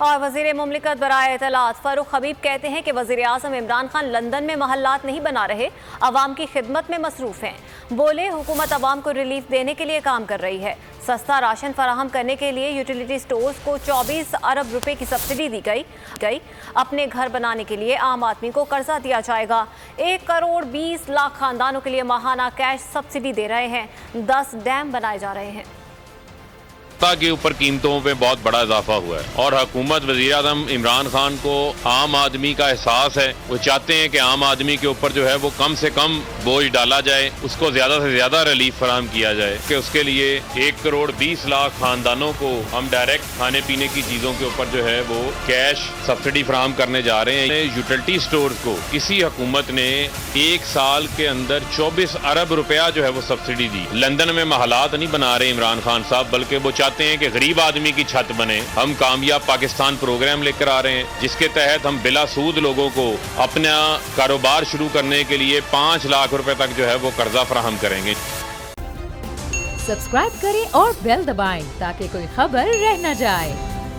اور وزیر مملکت برائے اطلاعات فاروق حبیب کہتے ہیں کہ وزیر اعظم عمران خان لندن میں محلات نہیں بنا رہے، عوام کی خدمت میں مصروف ہیں۔ بولے حکومت عوام کو ریلیف دینے کے لیے کام کر رہی ہے، سستا راشن فراہم کرنے کے لیے یوٹیلیٹی سٹورز کو 24 ارب روپے کی سبسڈی دی گئی۔ اپنے گھر بنانے کے لیے عام آدمی کو قرضہ دیا جائے گا۔ 1 کروڑ 20 لاکھ خاندانوں کے لیے ماہانہ کیش سبسڈی دے رہے ہیں۔ 10 ڈیم بنائے جا رہے ہیں۔ کے اوپر قیمتوں پہ بہت بڑا اضافہ ہوا ہے اور حکومت وزیر اعظم عمران خان کو عام آدمی کا احساس ہے۔ وہ چاہتے ہیں کہ عام آدمی کے اوپر جو ہے وہ کم سے کم بوجھ ڈالا جائے، اس کو زیادہ سے زیادہ ریلیف فراہم کیا جائے کہ اس کے لیے 1 کروڑ 20 لاکھ خاندانوں کو ہم ڈائریکٹ کھانے پینے کی چیزوں کے اوپر جو ہے وہ کیش سبسڈی فراہم کرنے جا رہے ہیں۔ یوٹیلٹی سٹورز کو کسی حکومت نے 1 سال کے اندر 24 ارب روپیہ جو ہے وہ سبسڈی دی۔ لندن میں محلات نہیں بنا رہے عمران خان صاحب، بلکہ وہ چاہتے ہیں کہ غریب آدمی کی چھت بنے۔ ہم کامیاب پاکستان پروگرام لے کر آ رہے ہیں جس کے تحت ہم بلا سود لوگوں کو اپنا کاروبار شروع کرنے کے لیے 5 لاکھ روپے تک جو ہے وہ قرضہ فراہم کریں گے۔ سبسکرائب کریں اور بیل دبائیں تاکہ کوئی خبر رہ نہ جائے۔